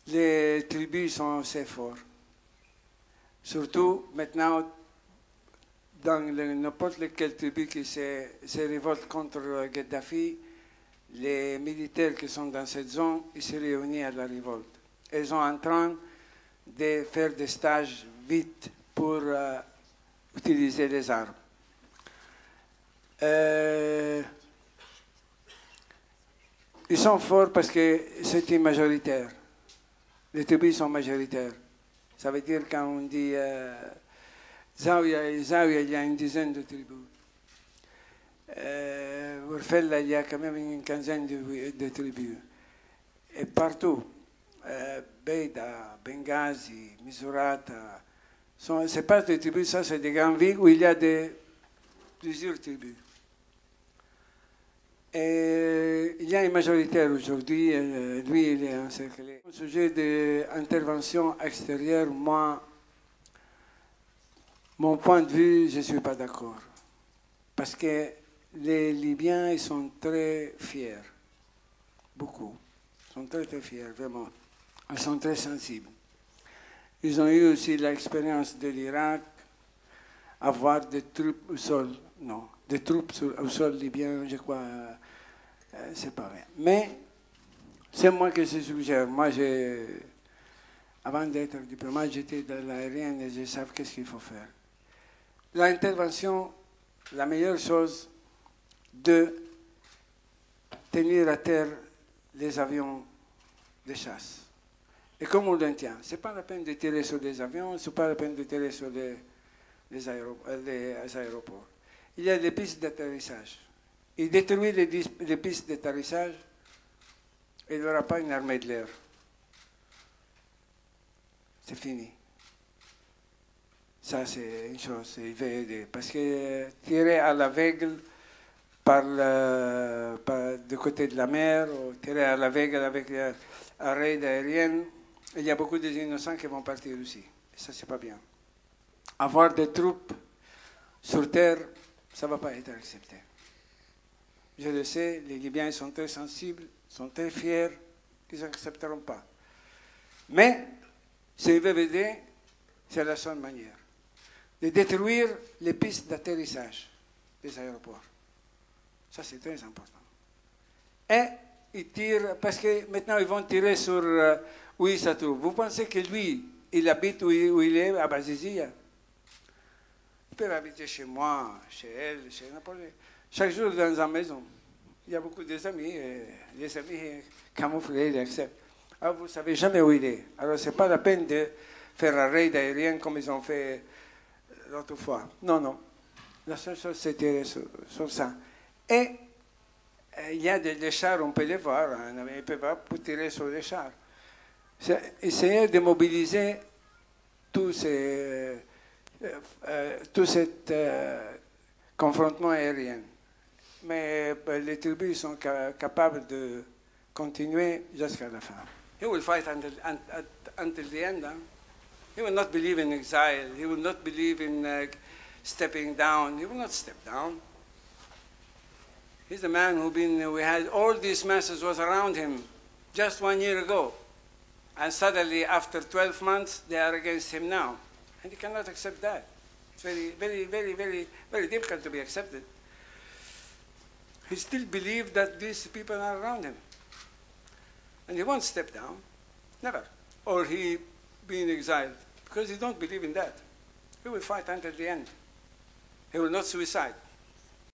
les tribus sont assez forts. Surtout maintenant, dans n'importe quelle tribu qui se révolte contre Gaddafi, les militaires qui sont dans cette zone, ils se réunissent à la révolte. Ils sont en train de faire des stages vite pour utiliser les armes. Ils sont forts parce que c'est majoritaire. Les tribus sont majoritaires. Ça veut dire quand on dit Zawiya, il y a une dizaine de tribus. Warfella, il y a quand même une quinzaine de tribus. Et partout, Beida, Benghazi, Misurata, c'est pas des tribus, ça c'est des grandes villes où il y a plusieurs tribus. Et il y a une majoritaire aujourd'hui, lui il est encerclé. Au sujet d'intervention extérieure, moi, mon point de vue, je ne suis pas d'accord. Parce que les Libyens, ils sont très fiers. Beaucoup. Ils sont très, très fiers, vraiment. Ils sont très sensibles. Ils ont eu aussi l'expérience de l'Irak, avoir des troupes au sol. Non, des troupes au sol libyen, je crois, c'est pas vrai. Mais c'est moi que je suggère. Moi, avant d'être diplomate, j'étais dans l'aérienne et je savais qu'est-ce qu'il faut faire. L'intervention, la meilleure chose, de tenir à terre les avions de chasse. Et comme on le tient, ce n'est pas la peine de tirer sur les avions, ce n'est pas la peine de tirer sur les aéroports. Il y a des pistes d'atterrissage. Il détruit les pistes d'atterrissage, il n'y aura pas une armée de l'air. C'est fini. Ça, c'est une chose, il va aider. Parce que tirer à l'aveugle du côté de la mer, ou tirer à l'aveugle avec un raid aérien, il y a beaucoup d'innocents qui vont partir aussi. Et ça, c'est pas bien. Avoir des troupes sur terre, ça ne va pas être accepté. Je le sais, les Libyens sont très sensibles, sont très fiers, ils n'accepteront pas. Mais, s'ils veulent aider, c'est la seule manière de détruire les pistes d'atterrissage des aéroports. Ça, c'est très important. Et ils tirent, parce que maintenant, ils vont tirer sur où il se trouve. Vous pensez que lui, il habite où il est, à Bazizia? Il peut habiter chez moi, chez elle, chez n'importe qui. Chaque jour, dans une maison. Il y a beaucoup d'amis, les amis camouflés, ils acceptent. Alors, vous ne savez jamais où il est. Alors, ce n'est pas la peine de faire un raid aérien comme ils ont fait l'autre fois. Non, non. La seule chose, c'est tirer sur ça. Et il y a des chars, on peut les voir, hein, ils peuvent pas tirer sur les chars. Essayer de mobiliser tout cet confrontement aérien. Mais les tribus sont capables de continuer jusqu'à la fin. He will fight until the end. Huh? He will not believe in exile. He will not believe in stepping down. He will not step down. He's the man we had all these masses was around him just 1 year ago. And suddenly, after 12 months, they are against him now. And he cannot accept that. It's very, very, very, very, very difficult to be accepted. He still believes that these people are around him. And he won't step down. Never. Or he being exiled. Because he don't believe in that. He will fight until the end. He will not suicide.